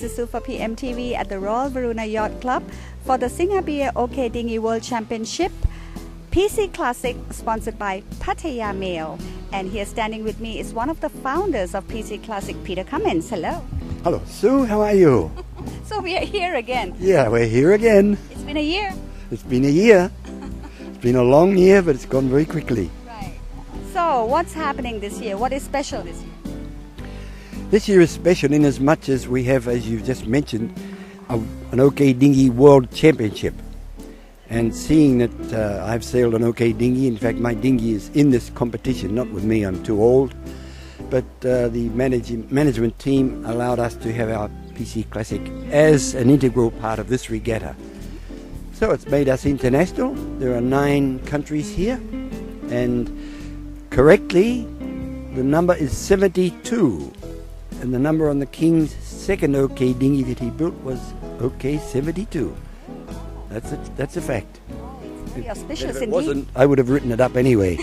This is Sue for PMTV at the Royal Varuna Yacht Club for the Singapore OK Dinghy World Championship PC Classic, sponsored by Pattaya Mail. And here standing with me is one of the founders of PC Classic, Peter Cummins. Hello. Hello, Sue. How are you? So we are here again. Yeah, we're here again. It's been a year. It's been a year. It's been a long year, but it's gone very quickly. Right. So what's happening this year? What is special this year? This year is special in as much as we have, as you just mentioned, an OK Dinghy World Championship. And seeing that I've sailed an OK Dinghy, in fact my dinghy is in this competition, not with me, I'm too old, but the management team allowed us to have our PC Classic as an integral part of this regatta. So it's made us international. There are 9 countries here, and correctly the number is 72. And the number on the King's second OK Dinghy that he built was OK 72. That's a fact. Very auspicious If it indeed. wasn't, I would have written it up anyway.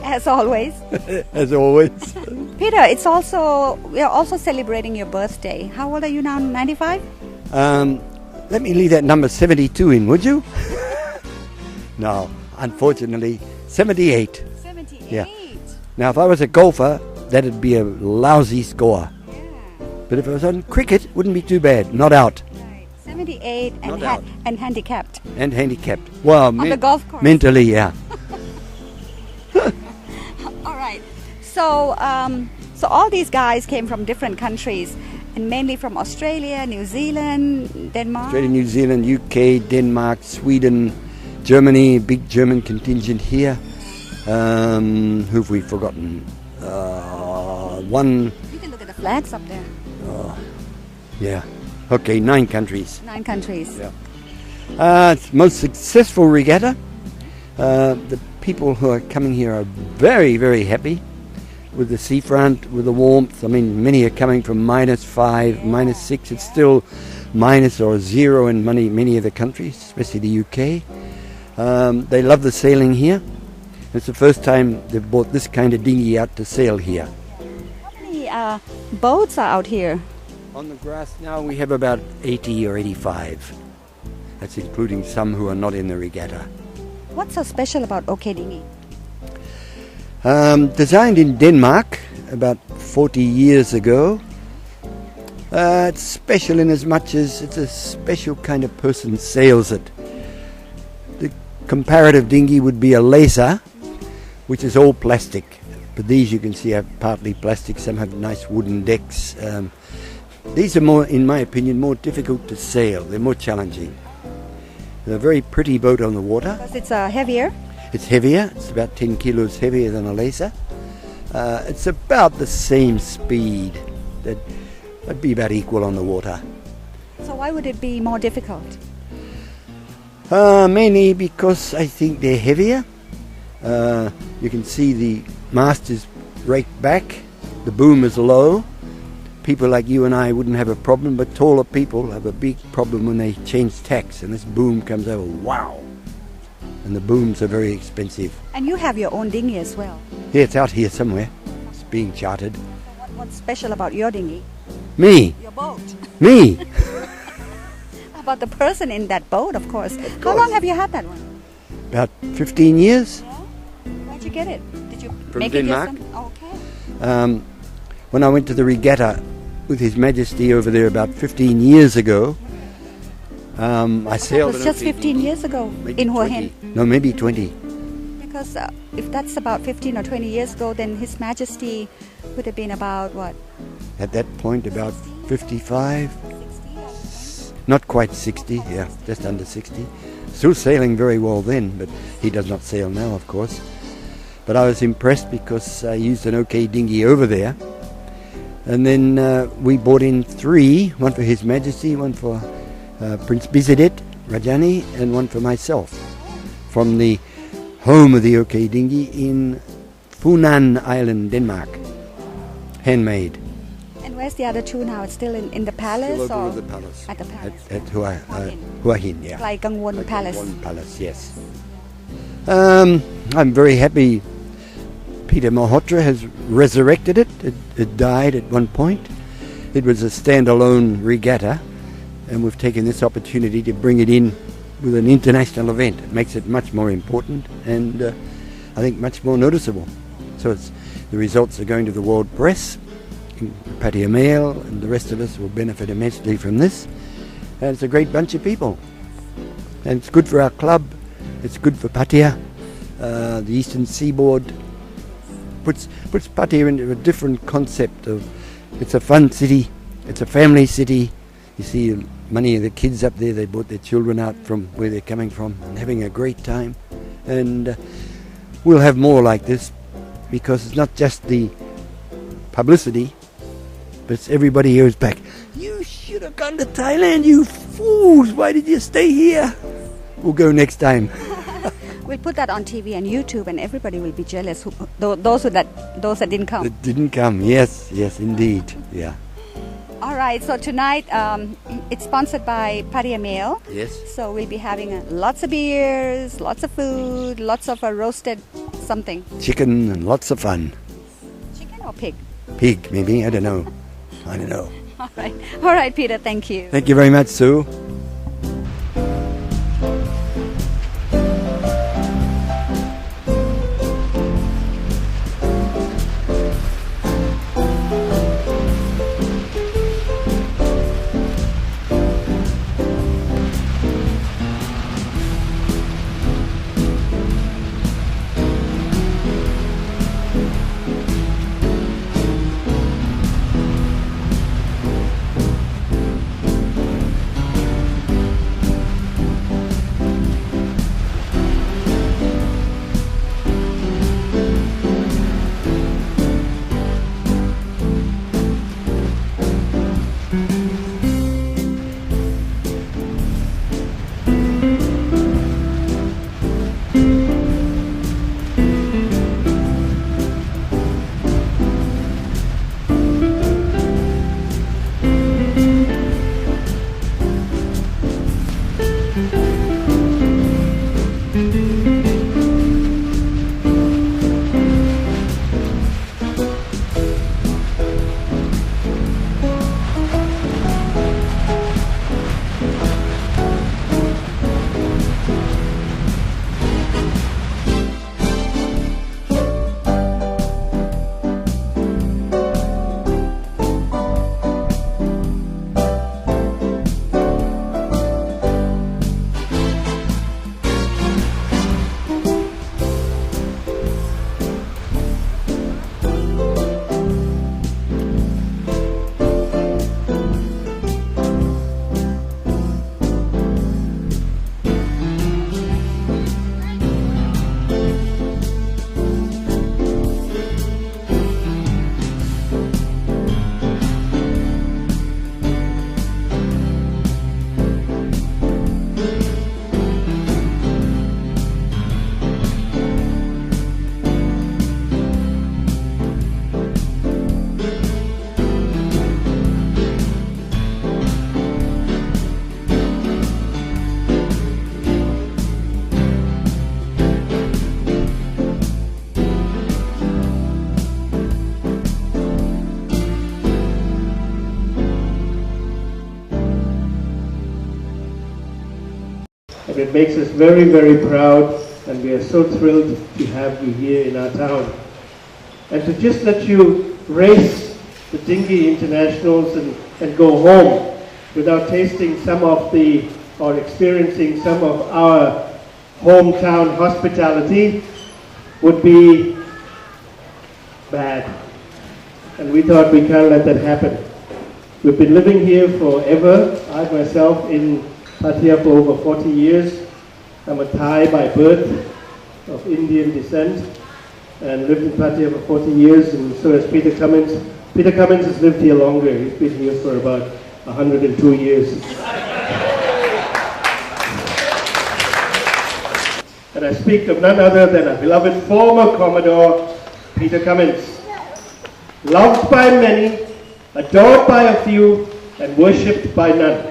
As always. As always. Peter, we are also celebrating your birthday. How old are you now? 95? Let me leave that number 72 in, would you? No, unfortunately, 78. 78. Yeah. Now, if I was a golfer, that'd be a lousy score. Yeah. But if I was on cricket, it wouldn't be too bad. Not out. Right. 78 and, Not out. and handicapped. And handicapped. Well, On the golf course. mentally, yeah. All right. So, so all these guys came from different countries, and mainly from Australia, New Zealand, Denmark. Australia, New Zealand, UK, Denmark, Sweden, Germany, big German contingent here. Who've we forgotten? One. You can look at the flags up there. Yeah. Okay, 9 countries. 9 countries. Yeah. It's the most successful regatta. The people who are coming here are very, very happy with the seafront, with the warmth. I mean, many are coming from -5, -6. It's still minus or 0 in many of the countries, especially the UK. They love the sailing here. It's the first time they've brought this kind of dinghy out to sail here. How many boats are out here? On the grass now we have about 80 or 85. That's including some who are not in the regatta. What's so special about OK Dinghy? Designed in Denmark about 40 years ago. It's special in as much as it's a special kind of person sails it. The comparative dinghy would be a laser, which is all plastic. But these you can see are partly plastic. Some have nice wooden decks. These are more, in my opinion, more difficult to sail. They're more challenging. They're a very pretty boat on the water. Because it's heavier? It's heavier. It's about 10 kilos heavier than a laser. It's about the same speed. That'd be about equal on the water. So why would it be more difficult? Mainly because I think they're heavier. You can see the mast is raked back. The boom is low. People like you and I wouldn't have a problem, but taller people have a big problem when they change tacks and this boom comes over. Wow! And the booms are very expensive. And you have your own dinghy as well. Yeah, it's out here somewhere. It's being chartered. What's special about your dinghy? Me! Your boat. Me! About the person in that boat, of course. Of How course. long have you had that one? About 15 years. Yeah? Where'd you get it? Did you From make Denmark. it yourself? Okay. When I went to the regatta with His Majesty over there about 15 years ago, I sailed. It was just 15 years ago in Hua Hin. No, maybe 20. Because if that's about 15 or 20 years ago, then His Majesty would have been about what? At that point, about 55. 60? Not quite 60, yeah, just under 60. Still sailing very well then, but he does not sail now, of course. But I was impressed because I used an OK dinghy over there. And then we brought in 3, one for His Majesty, one for Prince Bizidet, Rajani, and one for myself, from the home of the OK dinghy in Funan Island, Denmark. Handmade. And where's the other 2 now? It's still in the palace? Still over or at the palace. At the palace. At Hua Hin, yeah. Like Gangwon Like Palace. Gangwon Palace, yes. I'm very happy Peter Malhotra has resurrected it. It died at one point. It was a standalone regatta, and we've taken this opportunity to bring it in with an international event. It makes it much more important and I think much more noticeable. So the results are going to the world press. Pattaya Mail and the rest of us will benefit immensely from this. And it's a great bunch of people. And it's good for our club. It's good for Pattaya. The Eastern Seaboard puts Pattaya into a different concept of it's a fun city. It's a family city. You see many of the kids up there, they brought their children out from where they're coming from and having a great time. And we'll have more like this because it's not just the publicity, but it's everybody who's back. You should have gone to Thailand, you fools! Why did you stay here? We'll go next time. We'll put that on TV and YouTube, and everybody will be jealous. Those that didn't come. That didn't come. Yes, indeed. Yeah. All right. So tonight, it's sponsored by Pattaya Mail. Yes. So we'll be having lots of beers, lots of food, lots of roasted something. Chicken and lots of fun. Chicken or pig? Pig, maybe. I don't know. All right, Peter. Thank you. Thank you very much, Sue. And it makes us very, very proud, and we are so thrilled to have you here in our town. And to just let you race the Dinghy Internationals and go home without tasting some of the, or experiencing some of our hometown hospitality would be bad. And we thought we can't let that happen. We've been living here forever. I myself in Pattaya for over 40 years. I'm a Thai by birth, of Indian descent, and lived in Pattaya for 40 years, and so has Peter Cummins. Peter Cummins has lived here longer. He's been here for about 102 years. And I speak of none other than our beloved former Commodore, Peter Cummins. Loved by many, adored by a few, and worshipped by none.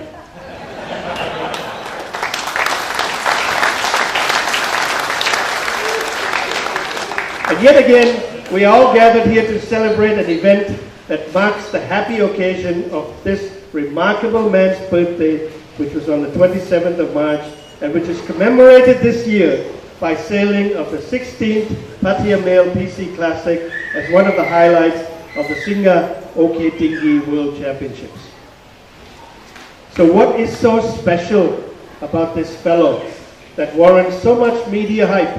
And yet again, we are all gathered here to celebrate an event that marks the happy occasion of this remarkable man's birthday, which was on the 27th of March, and which is commemorated this year by sailing of the 16th Pattaya Male PC Classic as one of the highlights of the Singha OK Dinghy World Championships. So what is so special about this fellow that warrants so much media hype?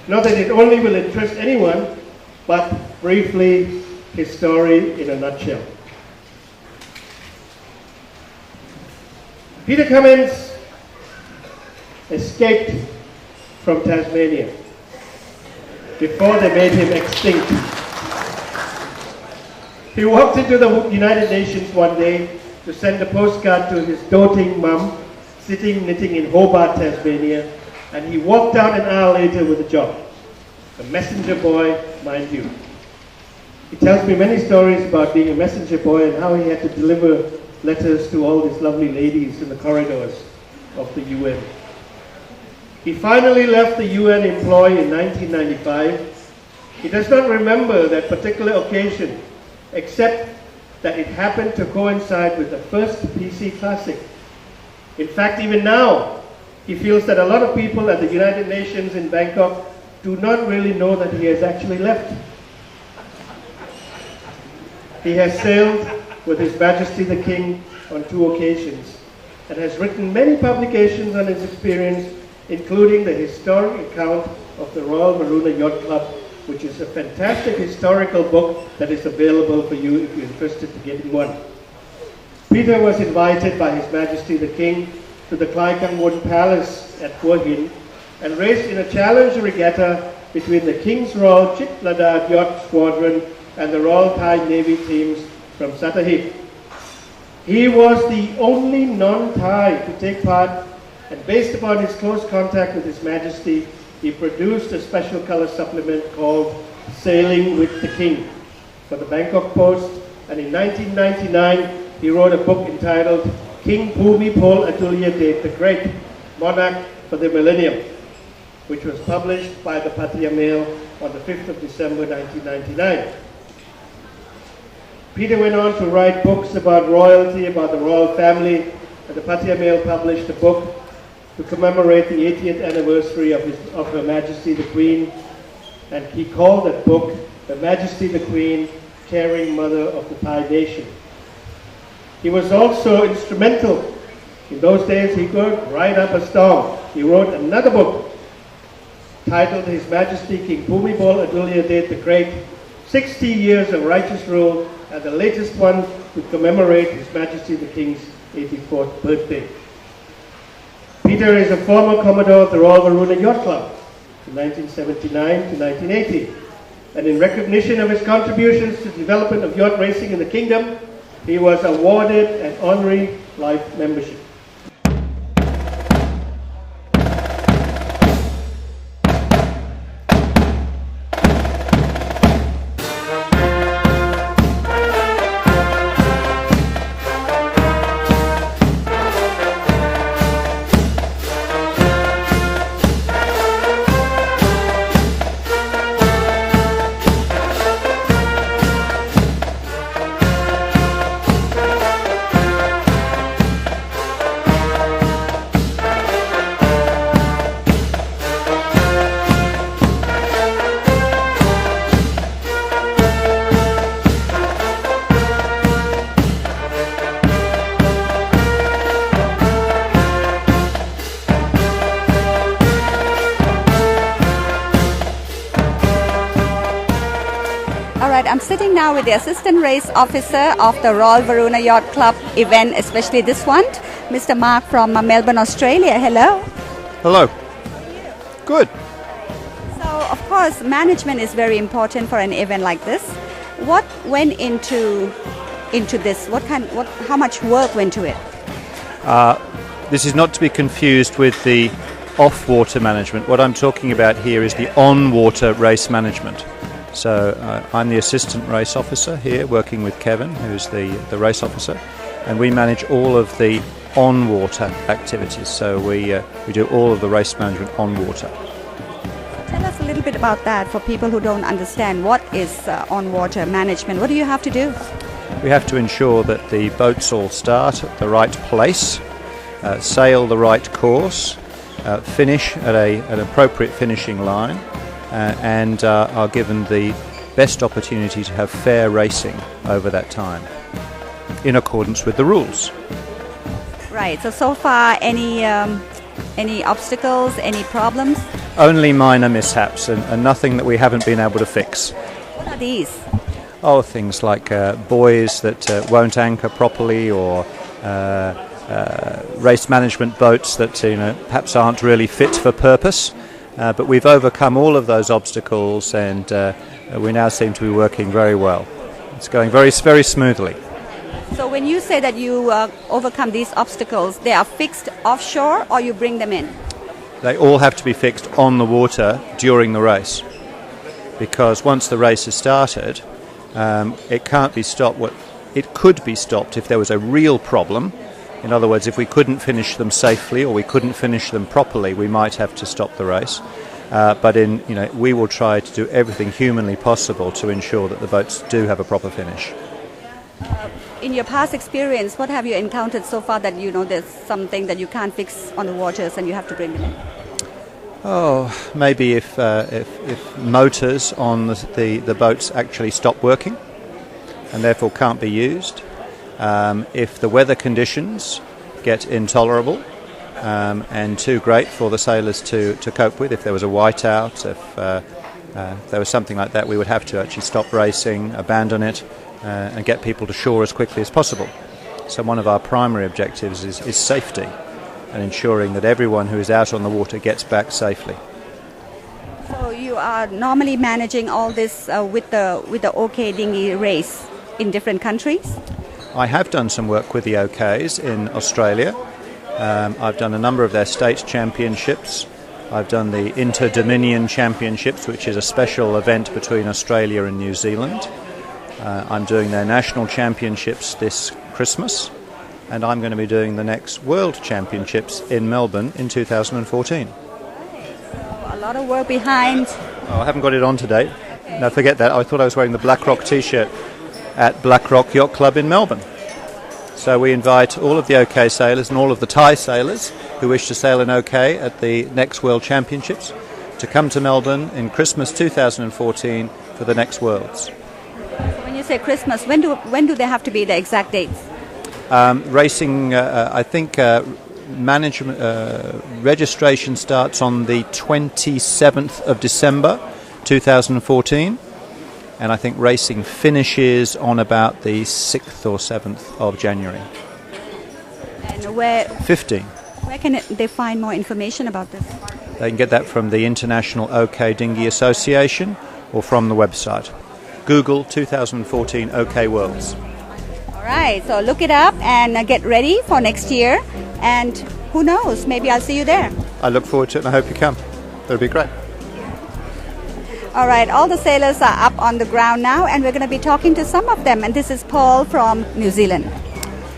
Not that it only will interest anyone, but briefly, his story in a nutshell. Peter Cummins escaped from Tasmania before they made him extinct. He walked into the United Nations one day to send a postcard to his doting mum, sitting knitting in Hobart, Tasmania, and he walked out an hour later with a job. A messenger boy, mind you. He tells me many stories about being a messenger boy and how he had to deliver letters to all these lovely ladies in the corridors of the UN. He finally left the UN employ in 1995. He does not remember that particular occasion, except that it happened to coincide with the first PC Classic. In fact, even now, he feels that a lot of people at the United Nations in Bangkok do not really know that he has actually left. He has sailed with His Majesty the King on 2 occasions and has written many publications on his experience, including the historic account of the Royal Varuna Yacht Club, which is a fantastic historical book that is available for you if you're interested in getting one. Peter was invited by His Majesty the King to the Klaikangwon Palace at Hua Hin and raced in a challenge regatta between the King's Royal Chit Ladakh Yacht Squadron and the Royal Thai Navy teams from Sattahip. He was the only non-Thai to take part, and based upon his close contact with His Majesty, he produced a special color supplement called Sailing with the King for the Bangkok Post, and in 1999 he wrote a book entitled King Bhumipol Adulyadej the Great, Monarch for the Millennium, which was published by the Pattaya Mail on the 5th of December 1999. Peter went on to write books about royalty, about the royal family, and the Pattaya Mail published a book to commemorate the 80th anniversary of Her Majesty the Queen, and he called that book Her Majesty the Queen, Caring Mother of the Thai Nation. He was also instrumental. In those days he could write up a storm. He wrote another book titled His Majesty King Bhumipol Adulyadej the Great, 60 Years of Righteous Rule, and the latest one to commemorate His Majesty the King's 84th birthday. Peter is a former Commodore of the Royal Varuna Yacht Club from 1979 to 1980. And in recognition of his contributions to the development of yacht racing in the kingdom, he was awarded an honorary life membership. I'm sitting now with the Assistant Race Officer of the Royal Varuna Yacht Club event, especially this one, Mr. Mark from Melbourne, Australia. Hello. Hello. Good. So, of course, management is very important for an event like this. What went into this? How much work went to it? This is not to be confused with the off-water management. What I'm talking about here is the on-water race management. So I'm the assistant race officer here, working with Kevin, who's the race officer, and we manage all of the on-water activities. So we do all of the race management on water. Tell us a little bit about that for people who don't understand. What is on-water management? What do you have to do? We have to ensure that the boats all start at the right place, sail the right course, finish at an appropriate finishing line, and are given the best opportunity to have fair racing over that time, in accordance with the rules. Right. So far, any obstacles, any problems? Only minor mishaps and nothing that we haven't been able to fix. What are these? Oh, things like buoys that won't anchor properly, or race management boats that perhaps aren't really fit for purpose. But we've overcome all of those obstacles, and we now seem to be working very well. It's going very, very smoothly. So when you say that you overcome these obstacles, they are fixed offshore or you bring them in? They all have to be fixed on the water during the race, because once the race has started, it can't be stopped. It could be stopped if there was a real problem. In other words, if we couldn't finish them safely or we couldn't finish them properly, we might have to stop the race. But we will try to do everything humanly possible to ensure that the boats do have a proper finish. In your past experience, what have you encountered so far that there's something that you can't fix on the waters and you have to bring them in? Oh, maybe if motors on the boats actually stop working and therefore can't be used. If the weather conditions get intolerable and too great for the sailors to cope with, if there was a whiteout, if there was something like that, we would have to actually stop racing, abandon it, and get people to shore as quickly as possible. So one of our primary objectives is safety and ensuring that everyone who is out on the water gets back safely. So you are normally managing all this with the OK Dinghy race in different countries? I have done some work with the OKs in Australia. I've done a number of their state championships. I've done the Inter-Dominion Championships, which is a special event between Australia and New Zealand. I'm doing their national championships this Christmas, and I'm going to be doing the next World Championships in Melbourne in 2014. A lot of work behind. Oh, I haven't got it on today. No, forget that. I thought I was wearing the BlackRock T-shirt at BlackRock Yacht Club in Melbourne. So we invite all of the OK sailors and all of the Thai sailors who wish to sail in OK at the next World Championships to come to Melbourne in Christmas 2014 for the next Worlds. When you say Christmas, when do they have to be the exact dates? Racing, I think management registration starts on the 27th of December 2014, and I think racing finishes on about the 6th or 7th of January. And where 15. Where can they find more information about this? They can get that from the International OK Dinghy Association or from the website. Google 2014 OK Worlds. All right, so look it up and get ready for next year. And who knows, maybe I'll see you there. I look forward to it and I hope you come. It'll be great. All right, all the sailors are up on the ground now, and we're going to be talking to some of them. And this is Paul from New Zealand.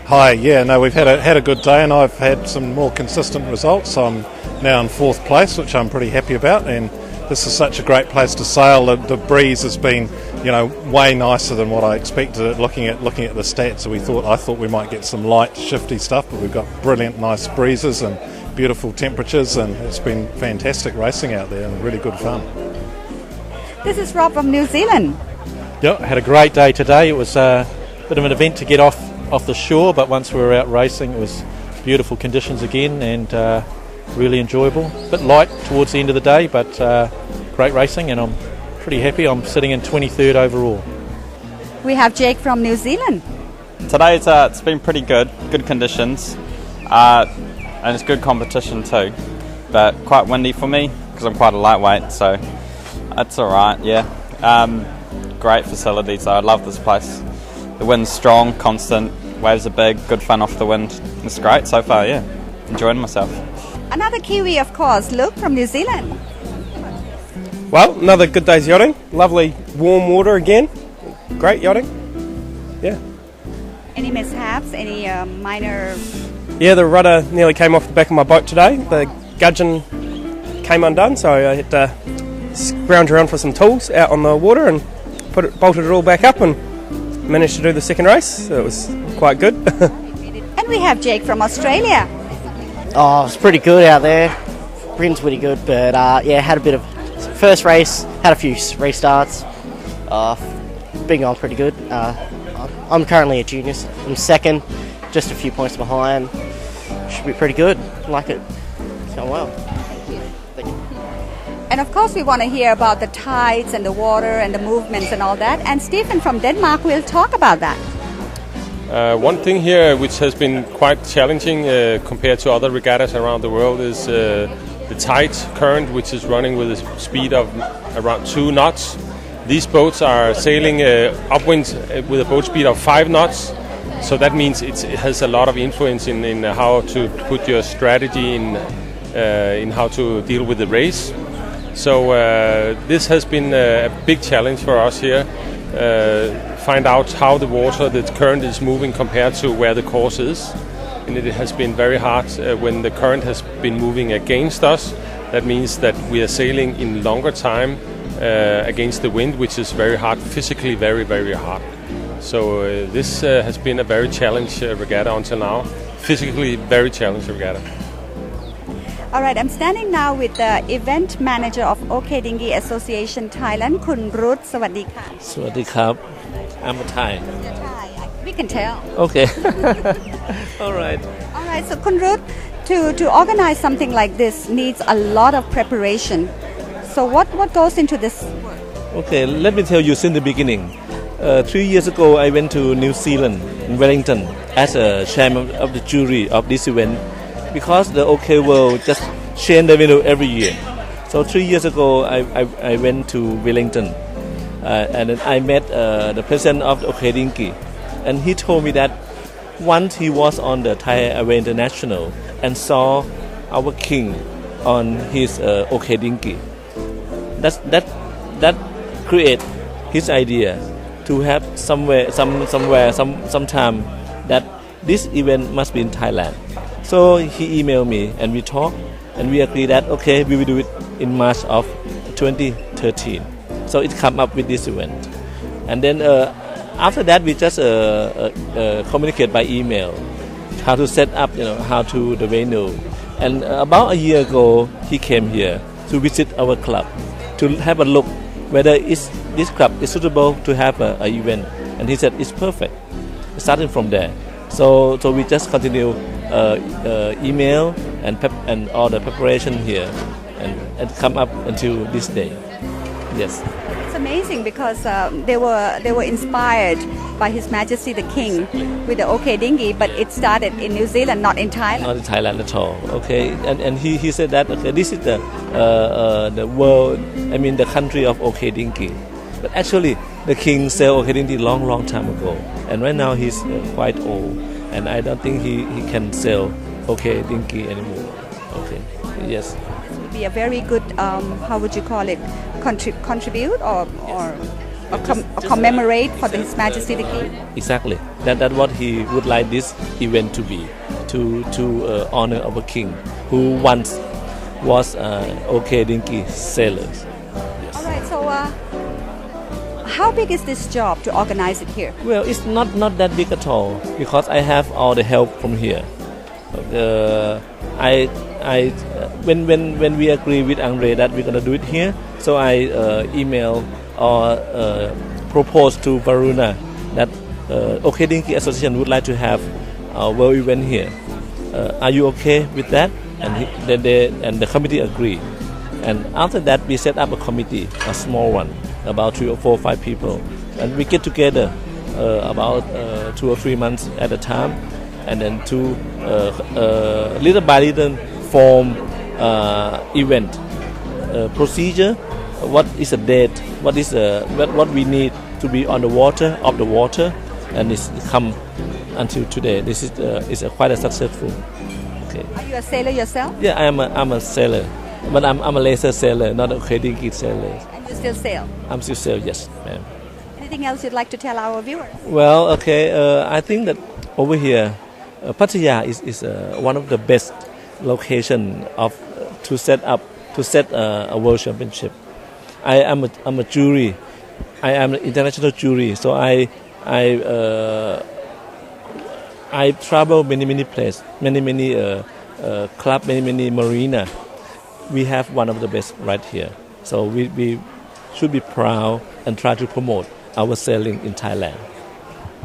Hi, we've had a good day, and I've had some more consistent results. I'm now in 4th place, which I'm pretty happy about, and this is such a great place to sail. The breeze has been, way nicer than what I expected. Looking at the stats, I thought we might get some light, shifty stuff, but we've got brilliant, nice breezes and beautiful temperatures, and it's been fantastic racing out there and really good fun. This is Rob from New Zealand. Yeah, I had a great day today. It was a bit of an event to get off the shore, but once we were out racing, it was beautiful conditions again and really enjoyable. A bit light towards the end of the day, but great racing, and I'm pretty happy. I'm sitting in 23rd overall. We have Jake from New Zealand. Today it's been pretty good conditions, and it's good competition too, but quite windy for me because I'm quite a lightweight, so that's alright, yeah. Great facilities though, I love this place. The wind's strong, constant, waves are big, good fun off the wind. It's great so far, yeah. Enjoying myself. Another Kiwi, of course, Luke from New Zealand. Well, another good day's yachting. Lovely warm water again. Great yachting. Yeah. Any mishaps? Any minor... Yeah, the rudder nearly came off the back of my boat today. The gudgeon came undone, so I had to scrounge around for some tools out on the water and bolted it all back up and managed to do the second race. So it was quite good. And we have Jake from Australia. Oh, it's pretty good out there. Britain's pretty good, but yeah, had a bit of first race, had a few restarts. Been going pretty good. I'm currently a junior. I'm second, just a few points behind. Should be pretty good. Like it. It's going well. Thank you. And of course, we want to hear about the tides and the water and the movements and all that. And Stephen from Denmark will talk about that. One thing here which has been quite challenging compared to other regattas around the world is the tide current, which is running with a speed of around 2 knots. These boats are sailing upwind with a boat speed of 5 knots. So that means it has a lot of influence in how to put your strategy in how to deal with the race. So this has been a big challenge for us here. Find out how the current is moving compared to where the course is. And it has been very hard when the current has been moving against us. That means that we are sailing in longer time against the wind, which is very hard, physically very, very hard. So this has been a very challenging regatta until now. Physically very challenging regatta. All right, I'm standing now with the event manager of OK Dinghy Association Thailand, Kun Ruth. สวัสดีค่ะ สวัสดีครับ I'm a Thai. You're Thai. We can tell. Okay. All right. All right, so Kun Ruth, to organize something like this needs a lot of preparation. So what goes into this work? Okay, let me tell you since the beginning. 3 years ago, I went to New Zealand, in Wellington, as a chairman of the jury of this event, because the OK World just change the venue every year. So 3 years ago, I went to Wellington, and then I met the president of the OK Dinghy, and he told me that once he was on the Thai Airway International and saw our king on his OK Dinghy. That create his idea to have sometime that this event must be in Thailand. So he emailed me and we talked and we agreed that okay, we will do it in March of 2013. So it come up with this event, and then after that we just communicate by email how to set up, how to the venue. And about a year ago he came here to visit our club to have a look whether this club is suitable to have a event, and he said it's perfect. Starting from there, so we just continue email and all the preparation here, and come up until this day. Yes. It's amazing because they were inspired by His Majesty the King with the OK Dinghy, but it started in New Zealand, not in Thailand. Not in Thailand at all. Okay, and he said that okay, this is the world. I mean the country of OK Dinghy. But actually, the king sailed OK Dinghy long time ago, and right now he's quite old, and I don't think he can sail OK Dinghy anymore. Okay, yes. This would be a very good, how would you call it, contribute or commemorate for His Majesty the King. Exactly. That's what he would like this event to be, to honor our king, who once was OK Dinghy sailors. Yes. All right. So. How big is this job to organize it here? Well, it's not that big at all because I have all the help from here. When we agree with Andre that we're gonna do it here, so I email or propose to Varuna that OK Dinghy Association would like to have a world event here. Are you okay with that? And the committee agreed. And after that, we set up a committee, a small one, about 3 or 4 or 5 people, and we get together about 2 or 3 months at a time, and then to little by little form event procedure. What is a date? What is what we need to be on the water, of the water, and it's come until today. This is quite a successful. Okay. Are you a sailor yourself? Yeah, I'm a sailor. But I'm a laser sailor, not a OK Dinghy sailor. And you still sail? I'm still sail, yes, ma'am. Anything else you'd like to tell our viewers? Well, okay, I think that over here, Pattaya is one of the best location to set a world championship. I'm a jury. I am an international jury, so I travel many places, many club, many marina. We have one of the best right here, so we should be proud and try to promote our sailing in Thailand.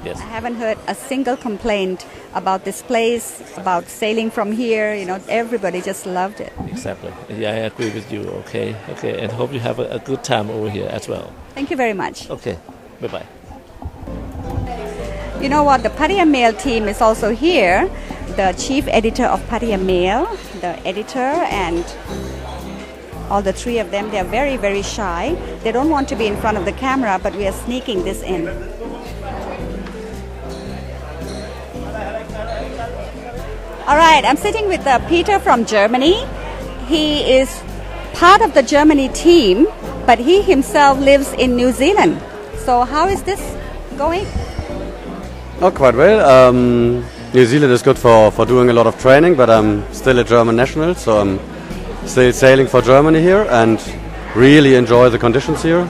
Yes. I haven't heard a single complaint about this place, about sailing from here. You know, everybody just loved it. Exactly. Yeah, I agree with you. Okay, and hope you have a good time over here as well. Thank you very much. Okay, bye-bye. You know what? The Pattaya Mail team is also here. The chief editor of Pattaya Mail, the editor, and all the three of them. They are very shy. They don't want to be in front of the camera, but we are sneaking this in. All right, I'm sitting with Peter from Germany. He is part of the Germany team, but he himself lives in New Zealand. So how is this going? Oh, quite well. New Zealand is good for doing a lot of training, but I'm still a German national, so I'm still sailing for Germany here and really enjoy the conditions here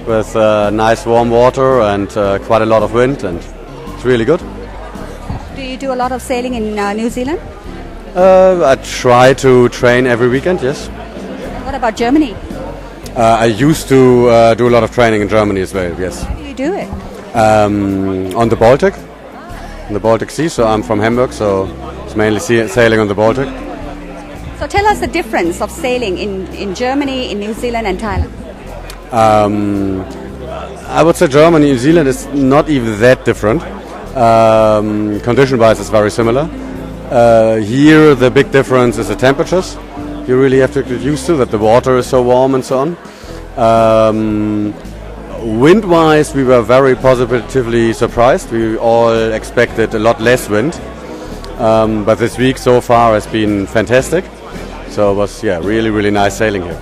with nice warm water and quite a lot of wind, and it's really good. Do you do a lot of sailing in New Zealand? I try to train every weekend, yes. What about Germany? I used to do a lot of training in Germany as well, yes. How do you do it? On the Baltic Sea, so I'm from Hamburg, so it's mainly sailing on the Baltic. So tell us the difference of sailing in Germany, in New Zealand and Thailand. I would say Germany, New Zealand is not even that different. Condition-wise, it's very similar. Here, the big difference is the temperatures. You really have to get used to that the water is so warm and so on. Wind-wise, we were very positively surprised. We all expected a lot less wind, but this week so far has been fantastic. So it was really nice sailing here.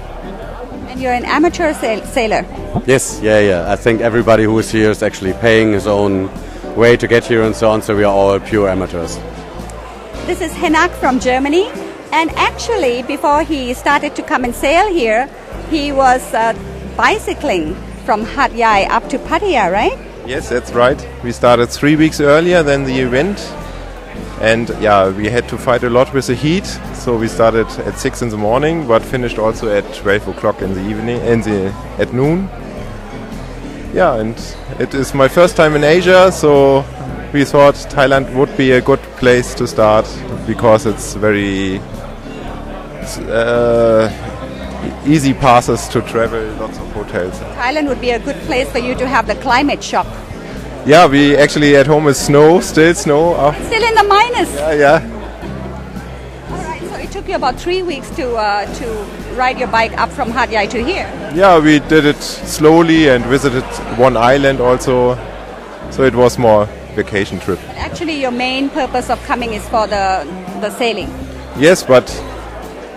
And you're an amateur sailor? Yes, yeah. I think everybody who is here is actually paying his own way to get here and so on, so we are all pure amateurs. This is Henak from Germany, and actually before he started to come and sail here, he was bicycling from Hat Yai up to Pattaya, right? Yes, that's right. We started 3 weeks earlier than the event, and we had to fight a lot with the heat, so we started at 6 in the morning but finished also at 12 o'clock in the evening, at noon. Yeah, and it is my first time in Asia, so we thought Thailand would be a good place to start because it's very easy passes to travel, lots of hotels. Thailand would be a good place for you to have the climate shock. Yeah, we actually at home is snow, still snow. Still in the minus? Yeah. All right, so it took you about 3 weeks to ride your bike up from Hat Yai to here? Yeah, we did it slowly and visited one island also, so it was more vacation trip. But actually your main purpose of coming is for the sailing? Yes, but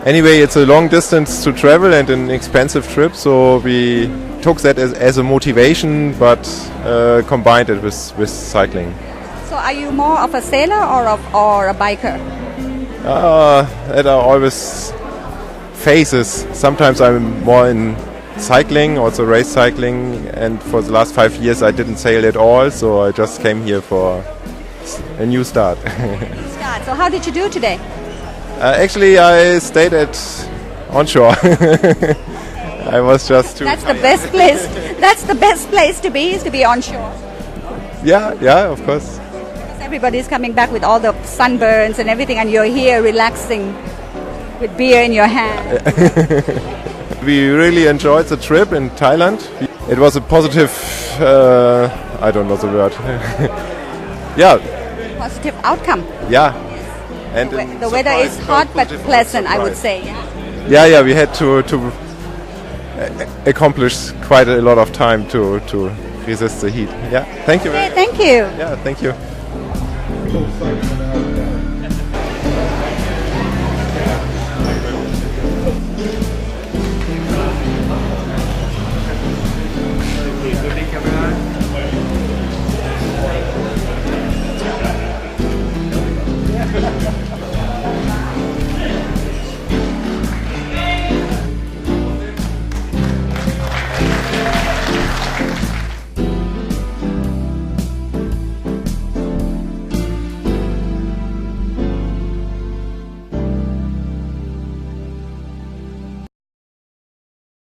anyway, it's a long distance to travel and an expensive trip, so we took that as a motivation, but combined it with cycling. So are you more of a sailor or a biker? That are always phases. Sometimes I'm more in cycling, also race cycling, and for the last 5 years I didn't sail at all, so I just came here for a new start. So how did you do today? Actually, I stayed onshore. I was just too That's the best place. That's the best place to be, is to be onshore. Yeah, of course. Because everybody's coming back with all the sunburns and everything, and you're here relaxing with beer in your hand. We really enjoyed the trip in Thailand. It was a positive, I don't know the word. Positive outcome. Yeah. And the weather is hot but pleasant, I would say. Yeah, we had to accomplish quite a lot of time to resist the heat. Yeah, thank you. Okay, thank you. Yeah, thank you.